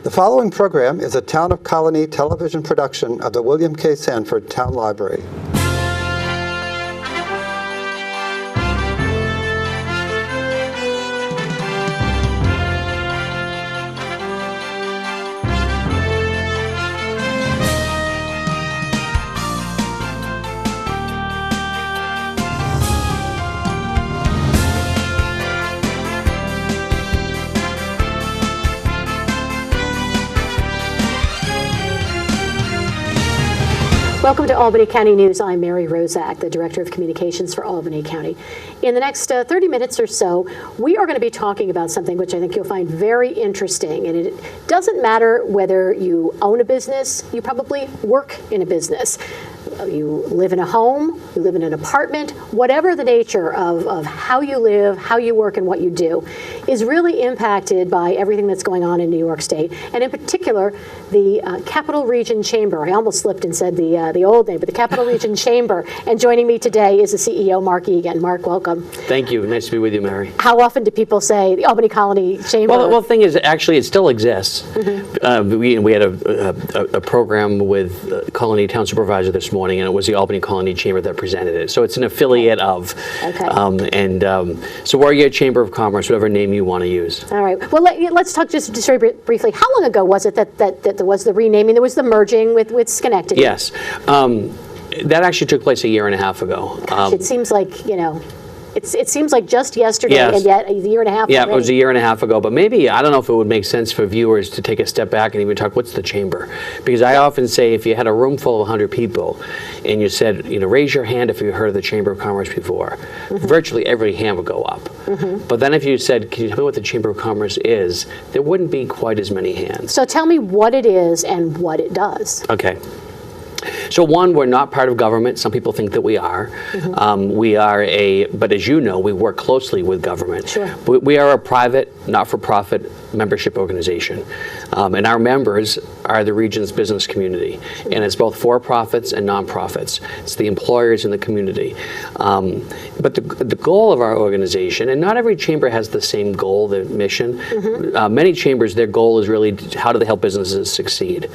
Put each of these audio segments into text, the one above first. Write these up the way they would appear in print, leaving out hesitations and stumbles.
The following program is a Town of Colonie television production of the William K. Sanford Town Library. Welcome to Albany County News. I'm Mary Rozak, the Director of Communications for Albany County. In the next 30 minutes or so, we are going to be talking about something which I think you'll find very interesting. And it doesn't matter whether you own a business, you probably work in a business. You live in a home, you live in an apartment, whatever the nature of how you live, how you work, and what you do is really impacted by everything that's going on in New York State, and in particular, the Capital Region Chamber. I almost slipped and said the old name, but the Capital Region Chamber. And joining me today is the CEO, Mark Eagan. Mark, welcome. Thank you. Nice to be with you, Mary. How often do people say the Albany Colony Chamber? Well, the thing is, actually, it still exists. Mm-hmm. We had a program with Colonie Town Supervisor this morning, and it was the Albany Colony Chamber that presented it. So it's an affiliate of. Okay. So we're your Chamber of Commerce, whatever name you want to use. All right. Well, let's talk just very briefly. How long ago was it that there was the renaming, there was the merging with Schenectady? Yes. That actually took place a year and a half ago. Gosh, it seems like, it seems like just yesterday, yes. And yet a year and a half. Yeah, already. It was a year and a half ago. But maybe, I don't know if it would make sense for viewers to take a step back and even talk, what's the chamber? Because I often say, if you had a room full of 100 people and you said, raise your hand if you heard of the Chamber of Commerce before, mm-hmm. virtually every hand would go up. Mm-hmm. But then if you said, can you tell me what the Chamber of Commerce is, there wouldn't be quite as many hands. So tell me what it is and what it does. Okay. So one, we're not part of government. Some people think that we are. Mm-hmm. But as you know, we work closely with government. Sure. We are a private, not-for-profit membership organization. And our members are the region's business community. Mm-hmm. And it's both for-profits and non-profits. It's the employers in the community. But the goal of our organization, and not every chamber has the same goal, the mission. Mm-hmm. Many chambers, their goal is really how do they help businesses succeed.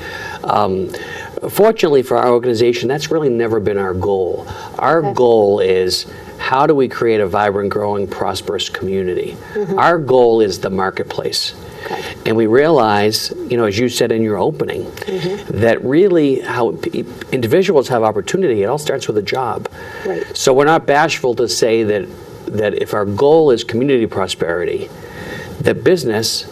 Fortunately for our organization, that's really never been our goal. Our goal is how do we create a vibrant, growing, prosperous community? Mm-hmm. Our goal is the marketplace. Okay. And we realize, as you said in your opening, mm-hmm. that really how individuals have opportunity, it all starts with a job. Right. So we're not bashful to say that if our goal is community prosperity, that business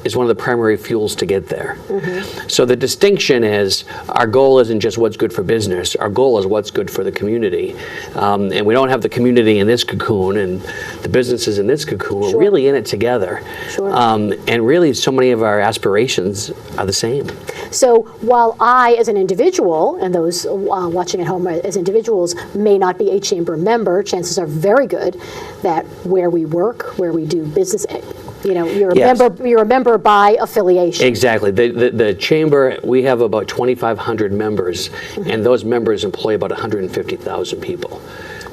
is one of the primary fuels to get there. Mm-hmm. So the distinction is our goal isn't just what's good for business, our goal is what's good for the community. And we don't have the community in this cocoon and the businesses in this cocoon. Sure. We're really in it together. Sure. And really so many of our aspirations are the same. So while I, as an individual, and those watching at home as individuals may not be a chamber member, chances are very good that where we work, where we do business, you're a yes. member. You're a member by affiliation. Exactly. The chamber, we have about 2,500 members, mm-hmm. and those members employ about 150,000 people. Wow.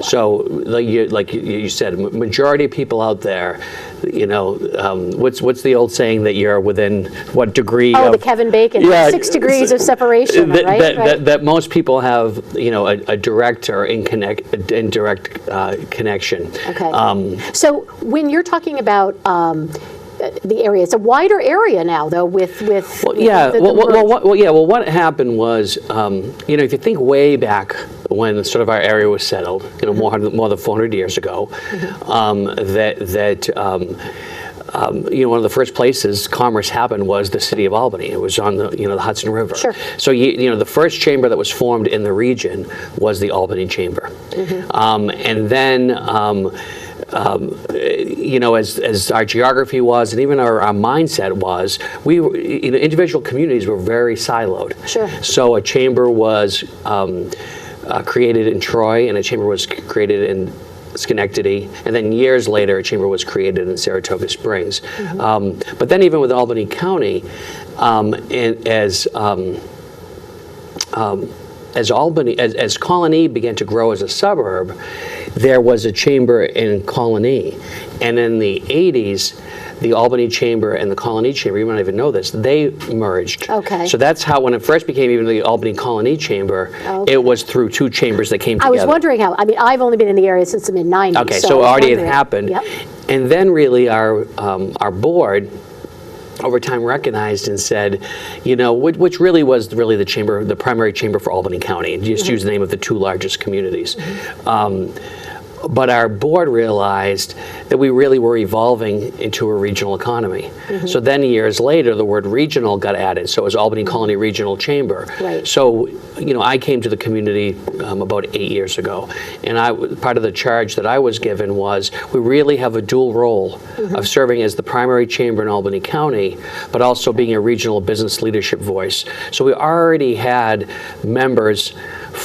So, like you said, majority of people out there, what's the old saying that you're within what degree? Oh, the Kevin Bacon, 6 degrees of separation, right? That most people have, a direct or indirect connection. Okay. So when you're talking about the area, it's a wider area now, though. What happened was, if you think way back when sort of our area was settled, more than 400 years ago, mm-hmm. One of the first places commerce happened was the city of Albany. It was on the Hudson River. Sure. So the first chamber that was formed in the region was the Albany Chamber, mm-hmm. And then. As our geography was, and even our mindset was, individual communities were very siloed. Sure. So a chamber was created in Troy, and a chamber was created in Schenectady, and then years later, a chamber was created in Saratoga Springs. Mm-hmm. But then, even with Albany County, as Colonie began to grow as a suburb, there was a chamber in Colonie, and in the 80s, the Albany Chamber and the Colonie Chamber, you might not even know this, they merged. Okay. So that's how, when it first became even the Albany Colonie Chamber, it was through two chambers that came I together. was wondering how. I mean, I've only been in the area since the mid-'90s. Okay, so so I was already it wondering. happened. Yep. And then really our board over time recognized and said, you know, which really was really the chamber, the primary chamber for Albany County, and just use the name of the two largest communities. But our board realized that we really were evolving into a regional economy. So then years later, the word regional got added. So it was Albany Colonie Regional Chamber. Right. So, you know, I came to the community about 8 years ago. And part of the charge that I was given was we really have a dual role of serving as the primary chamber in Albany County, but also being a regional business leadership voice. So we already had members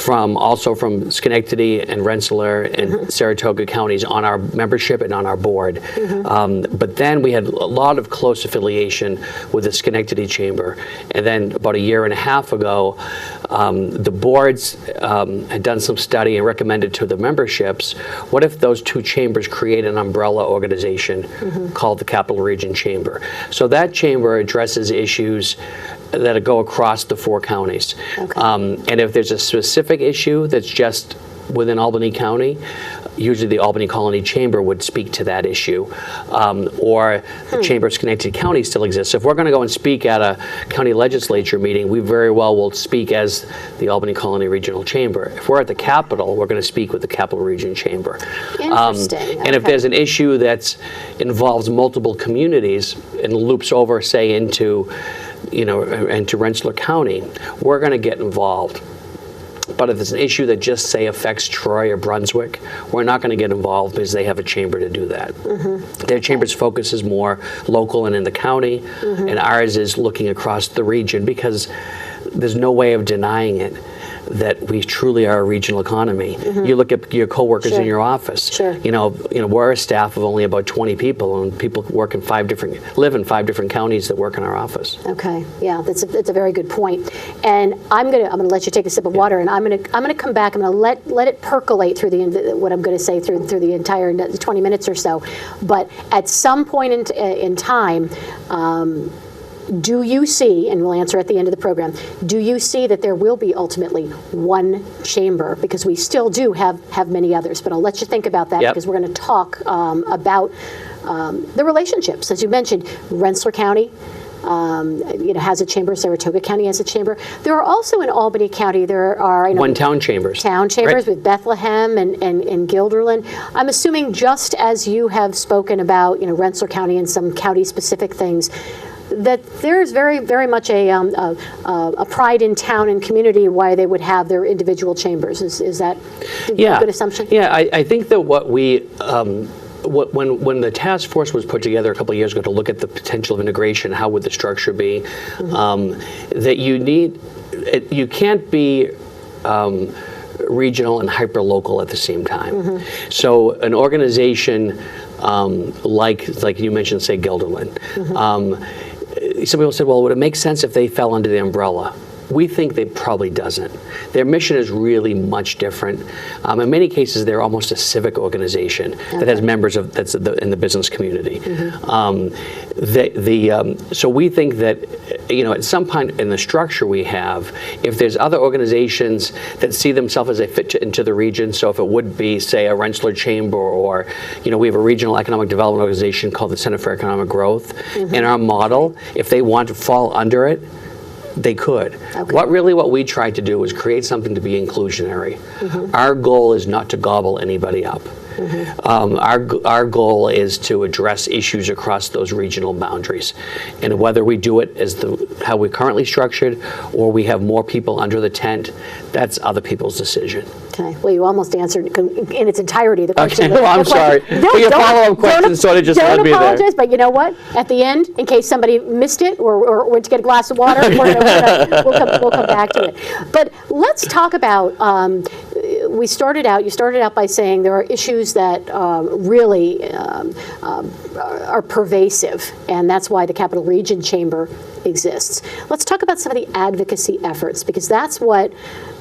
also from Schenectady and Rensselaer and Saratoga counties on our membership and on our board. But then we had a lot of close affiliation with the Schenectady Chamber. And then about a year and a half ago, the boards had done some study and recommended to the memberships, what if those two chambers create an umbrella organization called the Capital Region Chamber? So that chamber addresses issues that go across the 4 counties. Okay. And if there's a specific issue that's just within Albany County, usually the Albany Colonie Chamber would speak to that issue, or the Chamber of Schenectady County still exists. So if we're going to go and speak at a county legislature meeting, we very well will speak as the Albany Colonie Regional Chamber. If we're at the Capitol, we're going to speak with the Capital Region Chamber. Interesting. And if there's an issue that involves multiple communities and loops over, say, into, you know, into Rensselaer County, we're going to get involved. But if it's an issue that just, say, affects Troy or Brunswick, we're not going to get involved because they have a chamber to do that. Their chamber's focus is more local and in the county, and ours is looking across the region, because there's no way of denying it that we truly are a regional economy. You look at your coworkers in your office. You know, we're a staff of only about 20 people, and people live in 5 different counties that work in our office. Okay, yeah, that's a very good point. And I'm gonna let you take a sip of water, and I'm gonna come back. I'm gonna let it percolate through what I'm gonna say through the entire 20 minutes or so. But at some point in time, do you see, and we'll answer at the end of the program, do you see that there will be ultimately one chamber? Because we still do have many others, but I'll let you think about that, because we're going to talk about the relationships. As you mentioned, Rensselaer County has a chamber, Saratoga County has a chamber. There are also in Albany County, there are one town chambers. Town chambers, right, with Bethlehem and Guilderland. I'm assuming, just as you have spoken about Rensselaer County and some county-specific things, that there's very, very much a pride in town and community why they would have their individual chambers. Is that a good assumption? Yeah, I think that what we, when the task force was put together a couple of years ago to look at the potential of integration, how would the structure be, that you can't be regional and hyper-local at the same time. So an organization like you mentioned, say, Guilderland, some people said, well, would it make sense if they fell under the umbrella? We think it probably doesn't. Their mission is really much different. In many cases, they're almost a civic organization that has members that's in the business community. So we think that, at some point in the structure we have, if there's other organizations that see themselves as they fit into the region, so if it would be, say, a Rensselaer Chamber, or, we have a regional economic development organization called the Center for Economic Growth. In our model, if they want to fall under it, they could. Okay. What we tried to do was create something to be inclusionary. Our goal is not to gobble anybody up. Our goal is to address issues across those regional boundaries, and whether we do it as how we're currently structured, or we have more people under the tent, that's other people's decision. Okay. Well, you almost answered in its entirety the question. Okay. Well, I'm sorry. But your follow-up question sort of just led me there. Don't apologize, but you know what? At the end, in case somebody missed it or went to get a glass of water, we'll come back to it. But let's talk about. You started out by saying there are issues that really are pervasive, and that's why the Capital Region Chamber exists. Let's talk about some of the advocacy efforts, because that's what,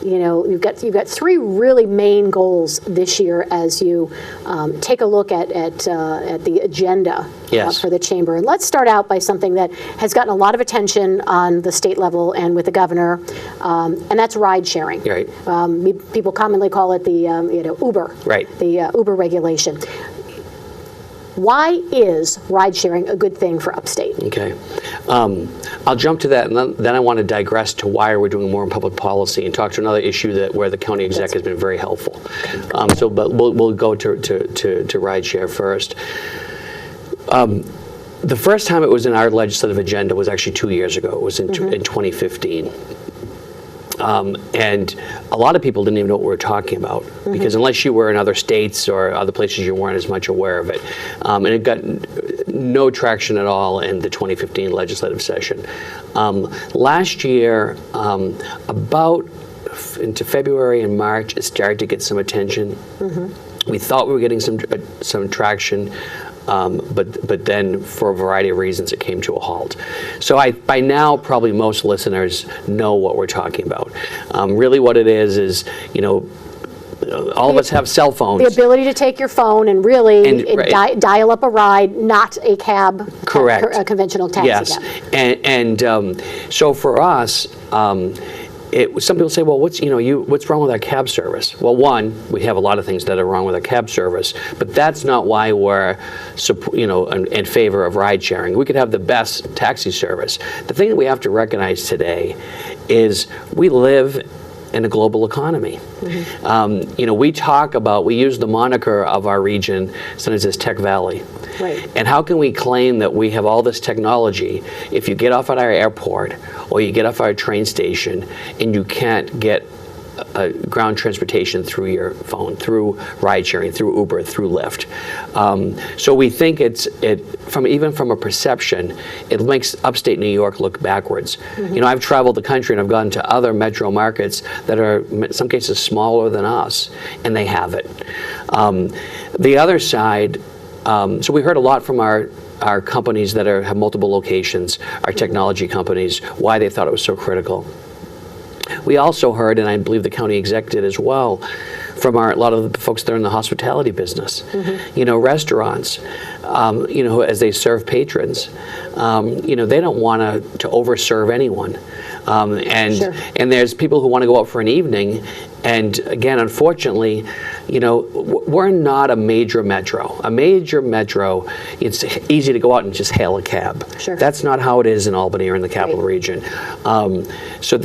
you've got 3 really main goals this year as you take a look at the agenda Yes. for the chamber. And let's start out by something that has gotten a lot of attention on the state level and with the governor, and that's ride sharing. Right. People commonly call it the Uber. Right. The Uber regulation. Why is ride sharing a good thing for upstate? Okay. I'll jump to that, and then I want to digress to why we're doing more in public policy and talk to another issue where the county exec has been very helpful. But we'll go to ride share first. The first time it was in our legislative agenda was actually 2 years ago. It was in 2015. And a lot of people didn't even know what we were talking about, because unless you were in other states or other places, you weren't as much aware of it. And it got no traction at all in the 2015 legislative session. Last year, about into February and March, it started to get some attention. We thought we were getting some traction. But then, for a variety of reasons, it came to a halt. So by now, probably most listeners know what we're talking about. Really what it is, all of us have cell phones. The ability to take your phone and dial up a ride, not a cab. Correct. A conventional taxi cab. Yes. And so for us, some people say, well, what's wrong with our cab service? Well, one, we have a lot of things that are wrong with our cab service, but that's not why we're, in favor of ride sharing. We could have the best taxi service. The thing that we have to recognize today is we live in a global economy. We use the moniker of our region sometimes as Tech Valley. Right. And how can we claim that we have all this technology if you get off at our airport or you get off our train station and you can't get ground transportation through your phone, through ride sharing, through Uber, through Lyft? So we think even from a perception, it makes upstate New York look backwards. I've traveled the country and I've gone to other metro markets that are in some cases smaller than us, and they have it. The other side, so we heard a lot from our companies that have multiple locations, our technology companies, why they thought it was so critical. We also heard, and I believe the county exec did as well, from a lot of the folks that are in the hospitality business, restaurants, as they serve patrons, they don't want to overserve anyone. And there's people who want to go out for an evening, and again, unfortunately, we're not a major metro. A major metro, it's easy to go out and just hail a cab. Sure. That's not how it is in Albany or in the capital region. So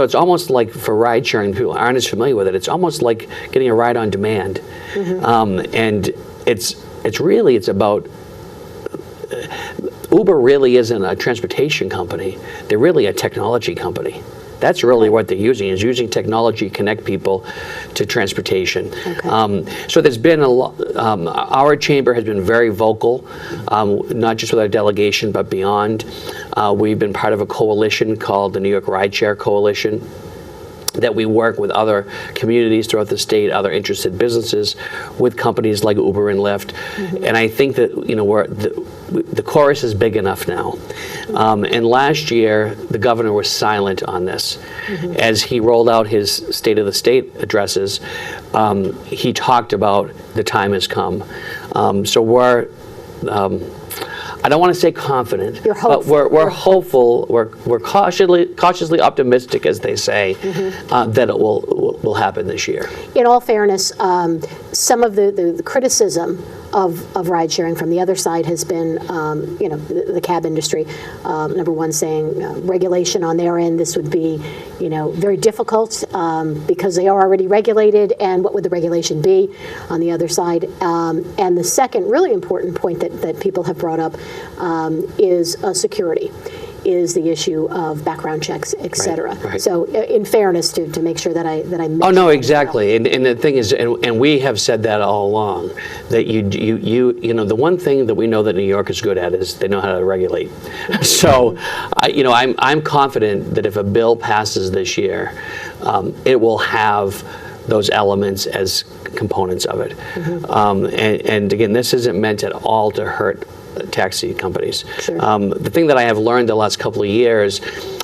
it's almost like, for ride sharing, people aren't as familiar with it. It's almost like getting a ride on demand, and it's about. Uber really isn't a transportation company. They're really a technology company. That's really what they're using technology to connect people to transportation. Okay. So there's been a lot, our chamber has been very vocal, not just with our delegation, but beyond. We've been part of a coalition called the New York Rideshare Coalition, that we work with other communities throughout the state, other interested businesses, with companies like Uber and Lyft. And I think that the chorus is big enough now. And last year, the governor was silent on this. As he rolled out his State of the State addresses, he talked about the time has come. So we're I don't want to say confident, but we're hopeful. We're cautiously optimistic, as they say, that it will happen this year. In all fairness, some of the criticism of ride sharing from the other side has been, the cab industry. Number one, saying regulation on their end. This would be, very difficult because they are already regulated. And what would the regulation be on the other side? And the second really important point that people have brought up is security. Is the issue of background checks, et cetera. Right. So, in fairness, to make sure that I mention. Oh no, exactly. And the thing is, and we have said that all along, that the one thing that we know that New York is good at is they know how to regulate. So, I'm confident that if a bill passes this year, it will have those elements as components of it. And again, this isn't meant at all to hurt taxi companies. Sure. The thing that I have learned the last couple of years,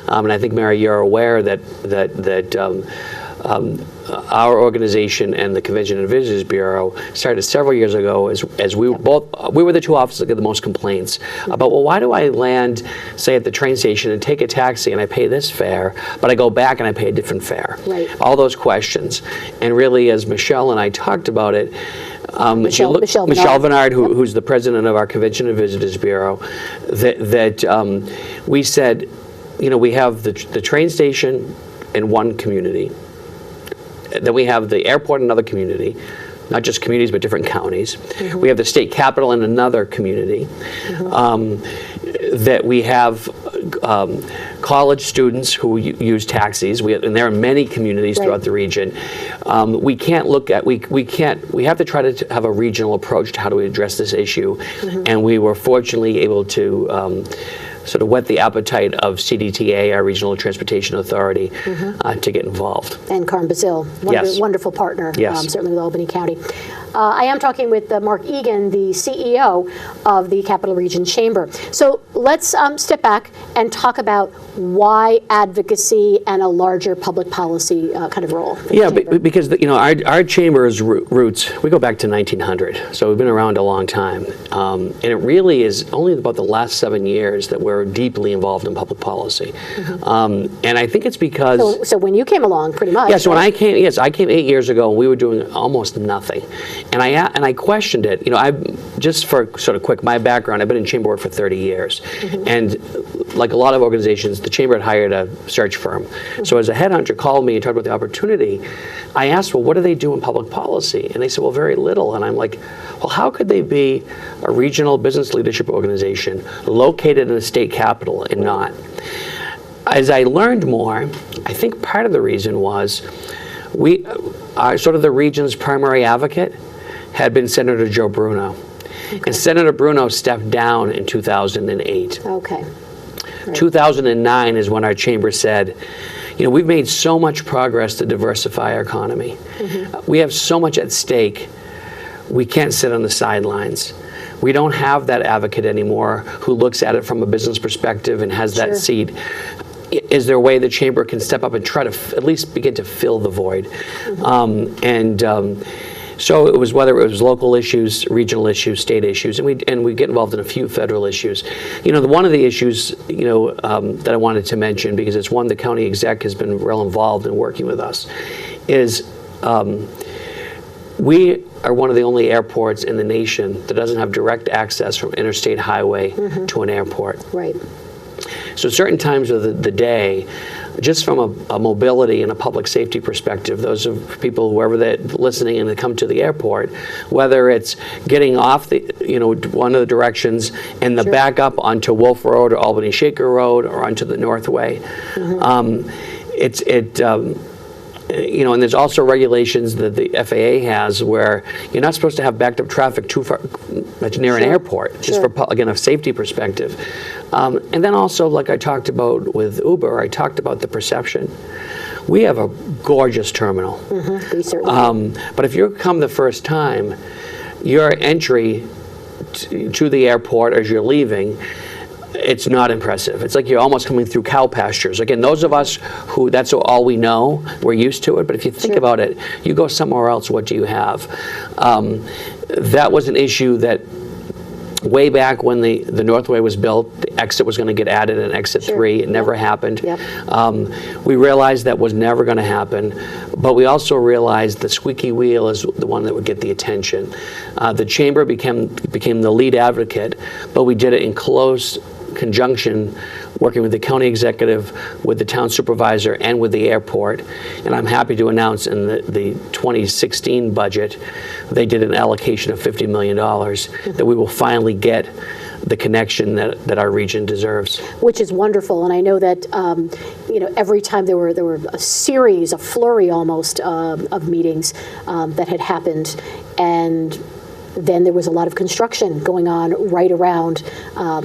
and I think, Mary, you're aware that our organization and the Convention and Visitors Bureau started several years ago as we were the two offices that get the most complaints about, well, why do I land, say, at the train station and take a taxi and I pay this fare, but I go back and I pay a different fare? Right. All those questions. And really, as Michelle and I talked about it, Michelle Bernard, who's the president of our Convention and Visitors Bureau, that we said, we have the train station in one community. Then we have the airport in another community, not just communities, but different counties. Mm-hmm. We have the state capitol in another community. Mm-hmm. That we have college students who use taxis, and there are many communities throughout the region. We can't look at, we have to try to have a regional approach to how do we address this issue. Mm-hmm. And we were fortunately able to sort of whet the appetite of CDTA, our Regional Transportation Authority, to get involved. And Carm Bazil, wonderful partner, certainly with Albany County. I am talking with Mark Eagan, the CEO of the Capital Region Chamber. So let's step back and talk about why advocacy and a larger public policy kind of role. Yeah, because our chamber's roots, we go back to 1900, so we've been around a long time. And it really is only about the last 7 years that we're deeply involved in public policy. Mm-hmm. And I think it's because... So when you came along, pretty much. Yes, I came 8 years ago, and we were doing almost nothing. And I questioned it. Just for sort of quick, my background, I've been in chamber work for 30 years. Mm-hmm. And like a lot of organizations, the chamber had hired a search firm. Mm-hmm. So as a headhunter called me and talked about the opportunity, I asked, well, what do they do in public policy? And they said, well, very little. And I'm like, well, how could they be a regional business leadership organization located in the state capital and not? As I learned more, I think part of the reason was we are sort of the region's primary advocate had been Senator Joe Bruno. Okay. And Senator Bruno stepped down in 2008. Okay. Right. 2009 is when our chamber said, we've made so much progress to diversify our economy. Mm-hmm. We have so much at stake. We can't sit on the sidelines. We don't have that advocate anymore who looks at it from a business perspective and has that seat. Is there a way the chamber can step up and try to at least begin to fill the void? Mm-hmm. So it was, whether it was local issues, regional issues, state issues, and we get involved in a few federal issues. One of the issues that I wanted to mention, because it's one the county exec has been real involved in working with us, is we are one of the only airports in the nation that doesn't have direct access from interstate highway to an airport. Right. So certain times of the day, just from a mobility and a public safety perspective, those are people, whoever they're listening and they come to the airport, whether it's getting off one of the directions and the back up onto Wolf Road or Albany Shaker Road or onto the Northway. Mm-hmm. And there's also regulations that the FAA has where you're not supposed to have backed up traffic too far much near an airport, just for, again, a safety perspective. And then also, like I talked about with Uber, I talked about the perception. We have a gorgeous terminal. Mm-hmm. We certainly but if you come the first time, your entry to the airport as you're leaving, it's not impressive. It's like you're almost coming through cow pastures. Again, those of us who that's all we know, we're used to it. But if you think about it, you go somewhere else, what do you have? That was an issue that way back when the Northway was built, the exit was going to get added in exit 3. It never happened. Yep. We realized that was never going to happen, but we also realized the squeaky wheel is the one that would get the attention. The chamber became the lead advocate, but we did it in close conjunction, working with the county executive, with the town supervisor, and with the airport. And I'm happy to announce in the 2016 budget, they did an allocation of $50 million that we will finally get the connection that our region deserves. Which is wonderful, and I know that every time there were a flurry almost of meetings that had happened, and then there was a lot of construction going on right around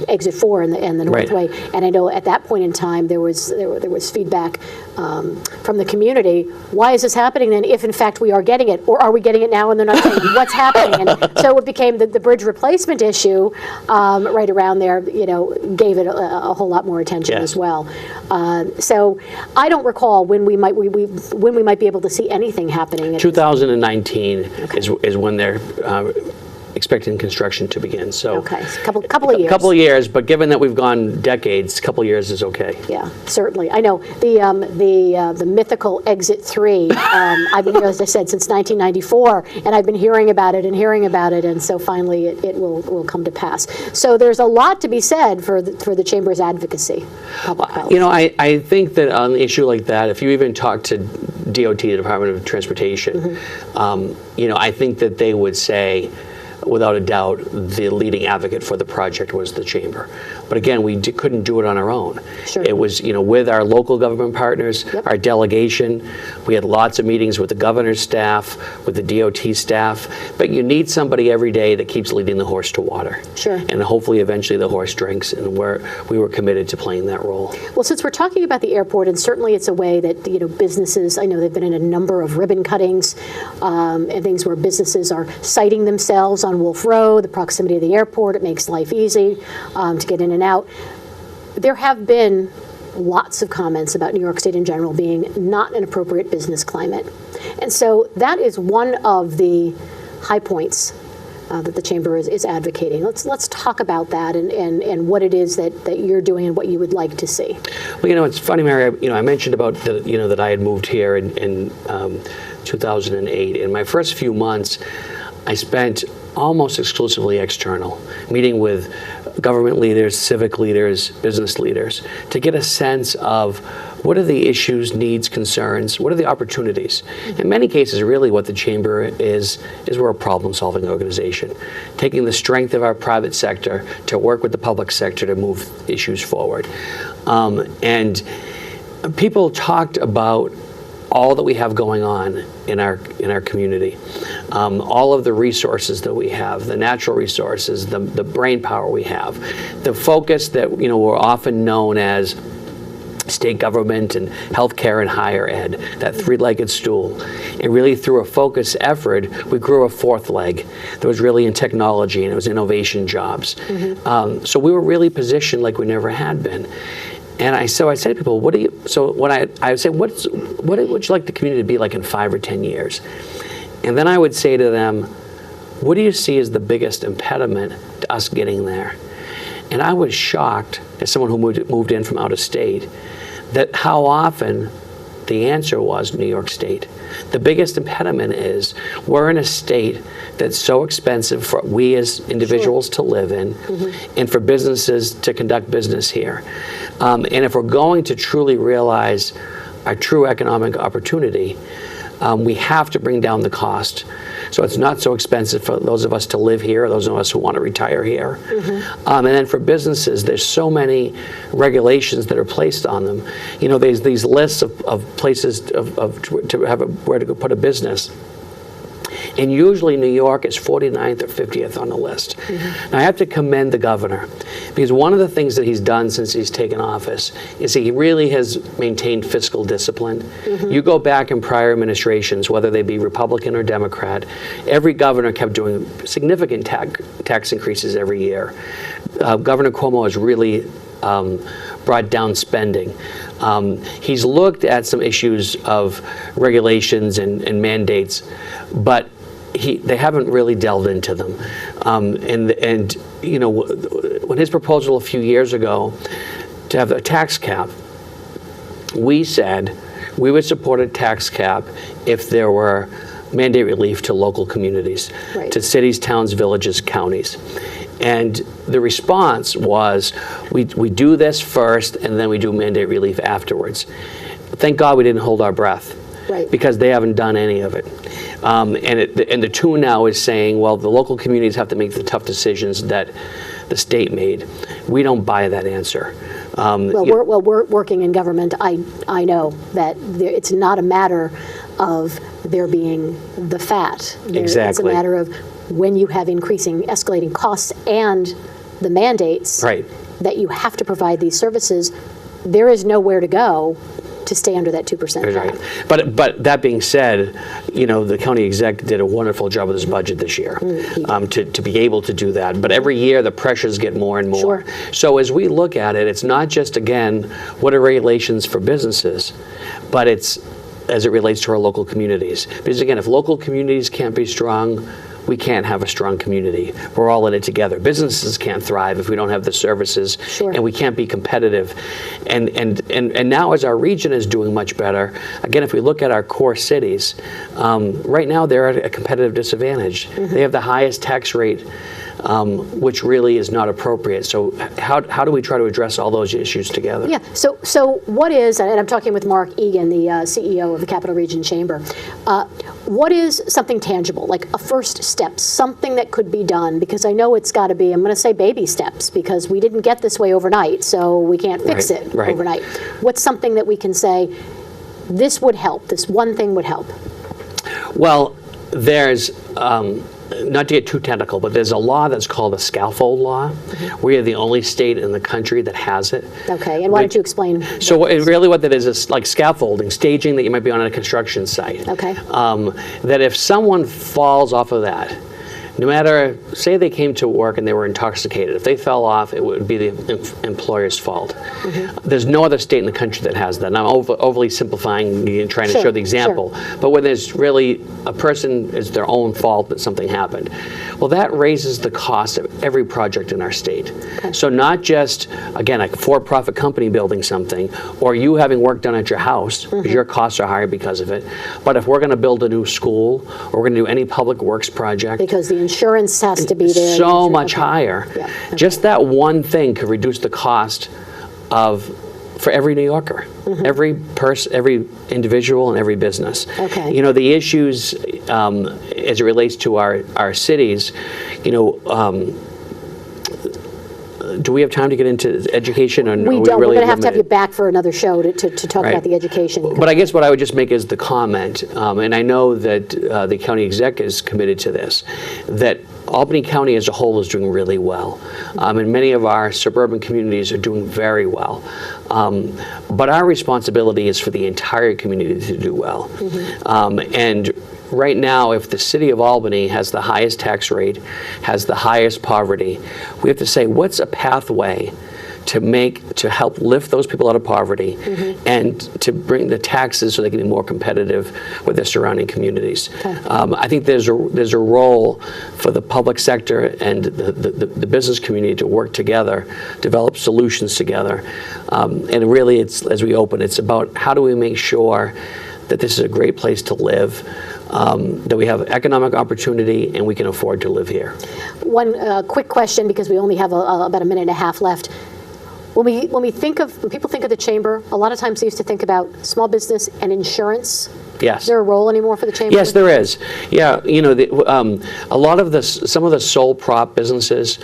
Exit 4 and the Northway. And I know at that point in time there was feedback from the community. Why is this happening then if in fact we are getting it? Or are we getting it now and they're not saying what's happening? And so it became the bridge replacement issue right around there, gave it a whole lot more attention as well. So I don't recall when we might be able to see anything happening. 2019 is when they're expecting construction to begin. So okay, so couple of years. Couple of years, but given that we've gone decades, couple of years is okay. Yeah, certainly. I know the mythical Exit 3. I've been here, as I said, since 1994, and I've been hearing about it, and so finally it will come to pass. So there's a lot to be said for the Chamber's advocacy. Public health. I think that on an issue like that, if you even talk to DOT, the Department of Transportation, I think that they would say, without a doubt, the leading advocate for the project was the Chamber. But again, we couldn't do it on our own. Sure. It was, with our local government partners, our delegation. We had lots of meetings with the governor's staff, with the DOT staff. But you need somebody every day that keeps leading the horse to water. Sure. And hopefully, eventually, the horse drinks. And we were committed to playing that role. Well, since we're talking about the airport, and certainly it's a way that businesses. I know they've been in a number of ribbon cuttings and things where businesses are citing themselves on Wolf Road, the proximity of the airport. It makes life easy to get in and out. There have been lots of comments about New York State in general being not an appropriate business climate. And so that is one of the high points that the Chamber is advocating. Let's talk about that and what it is that you're doing and what you would like to see. Well, it's funny, Mary, I mentioned about that I had moved here in 2008. In my first few months, I spent almost exclusively external, meeting with government leaders, civic leaders, business leaders, to get a sense of what are the issues, needs, concerns, what are the opportunities. In many cases, really what the Chamber is we're a problem-solving organization, taking the strength of our private sector to work with the public sector to move issues forward. And people talked about all that we have going on in our community, all of the resources that we have, the natural resources, the brain power we have, the focus that we're often known as state government and healthcare and higher ed, that three-legged stool. And really through a focused effort, we grew a fourth leg that was really in technology, and it was innovation jobs. So we were really positioned like we never had been. And I said to people, when I would say, what would you like the community to be like in 5 or 10 years? And then I would say to them, what do you see as the biggest impediment to us getting there? And I was shocked, as someone who moved in from out of state, that how often the answer was New York State. The biggest impediment is we're in a state that's so expensive for we as individuals to live in, and for businesses to conduct business here. And if we're going to truly realize our true economic opportunity, we have to bring down the cost. So it's not so expensive for those of us to live here, those of us who want to retire here. And then for businesses, there's so many regulations that are placed on them. There's these lists of places to have where to go put a business. And usually New York is 49th or 50th on the list. Now I have to commend the governor, because one of the things that he's done since he's taken office is he really has maintained fiscal discipline. You go back in prior administrations, whether they be Republican or Democrat, every governor kept doing significant tax increases every year. Governor Cuomo has really brought down spending. He's looked at some issues of regulations and mandates, but they haven't really delved into them. When his proposal a few years ago to have a tax cap, we said we would support a tax cap if there were mandate relief to local communities, to cities, towns, villages, counties. And the response was, we do this first, and then we do mandate relief afterwards. Thank God we didn't hold our breath, because they haven't done any of it. And the tune now is saying, well, the local communities have to make the tough decisions that the state made. We don't buy that answer. We're working in government. I know that it's not a matter of there being the fat. Exactly. It's a matter of when you have escalating costs and the mandates Right. that you have to provide these services, there is nowhere to go to stay under that 2% cap. Right. But that being said, the county exec did a wonderful job with his budget this year to be able to do that. But every year the pressures get more and more. Sure. So as we look at it, it's not just, again, what are regulations for businesses, but it's as it relates to our local communities. Because again, if local communities can't be strong, we can't have a strong community. We're all in it together. Businesses can't thrive if we don't have the services, Sure. and we can't be competitive. And now as our region is doing much better, again, if we look at our core cities, right now they're at a competitive disadvantage. They have the highest tax rate, which really is not appropriate. So how do we try to address all those issues together? Yeah, so what is, and I'm talking with Mark Eagan, the CEO of the Capital Region Chamber, what is something tangible, like a first step, something that could be done? Because I know it's got to be, I'm going to say baby steps, because we didn't get this way overnight, so we can't fix it overnight. What's something that we can say, this would help, this one thing would help? Well, there's, not to get too technical, but there's a law that's called the Scaffold Law. We are the only state in the country that has it. Okay, and why don't you explain? So what that is like scaffolding, staging that you might be on a construction site. Okay. That if someone falls off of that, no matter, say they came to work and they were intoxicated, if they fell off, it would be the employer's fault. There's no other state in the country that has that. And I'm overly simplifying and trying to show the example. But when there's really a person, it's their own fault that something happened. Well, that raises the cost of every project in our state. So not just, again, a for-profit company building something, or you having work done at your house, because your costs are higher because of it. But if we're going to build a new school, or we're going to do any public works project, Because the insurance has to be there. so much higher. Just that one thing could reduce the cost for every New Yorker, every person, every individual, and every business. Okay. The issues as it relates to our cities, do we have time to get into education? Or We are don't. Really We're going to have you limited? back for another show to talk Right. about the education. But I guess what I would just make is the comment, and I know that the county exec is committed to this, that Albany County as a whole is doing really well. And many of our suburban communities are doing very well. But our responsibility is for the entire community to do well. And right now, if the city of Albany has the highest tax rate, has the highest poverty, we have to say, what's a pathway to help lift those people out of poverty and to bring the taxes so they can be more competitive with their surrounding communities. I think there's a role for the public sector and the business community to work together, develop solutions together. And really, it's, as we open, it's about how do we make sure that this is a great place to live, that we have economic opportunity and we can afford to live here. One quick question, because we only have about a minute and a half left. When people think of the chamber, a lot of times they used to think about small business and insurance. Yes. Is there a role anymore for the chamber? Yes, there is. Yeah, a lot of some of the sole prop businesses,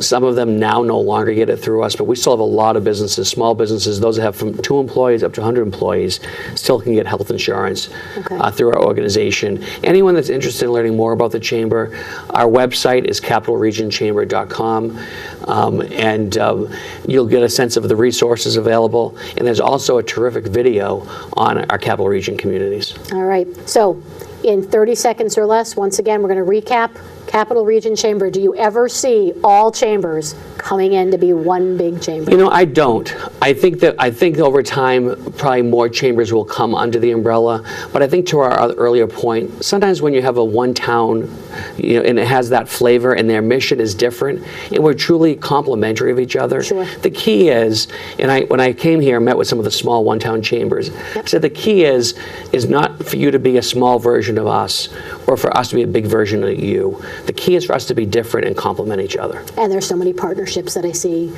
some of them now no longer get it through us, but we still have a lot of businesses, small businesses, those that have from 2 employees up to 100 employees, still can get health insurance through our organization. Anyone that's interested in learning more about the chamber, our website is capitalregionchamber.com, and you'll get a sense of the resources available. And there's also a terrific video on our Capital Region communities. All right. So in 30 seconds or less, once again, we're going to recap Capital Region Chamber. Do you ever see all chambers coming in to be one big chamber? I don't. I think over time, probably more chambers will come under the umbrella. But I think to our earlier point, sometimes when you have a one town, and it has that flavor, and their mission is different, and we're truly complementary of each other. Sure. The key is, and when I came here, I met with some of the small one-town chambers. I said the key is not for you to be a small version of us, or for us to be a big version of you. The key is for us to be different and complement each other. And there's so many partnerships that I see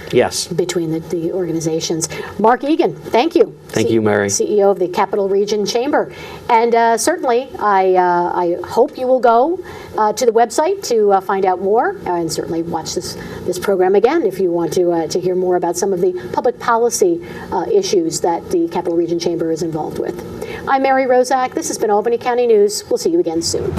between the organizations. Mark Eagan, thank you. Thank you, Mary. CEO of the Capital Region Chamber. And certainly, I hope you will go to the website to find out more, and certainly watch this program again if you want to hear more about some of the public policy issues that the Capital Region Chamber is involved with. I'm Mary Rozak. This has been Albany County News. We'll see you again soon.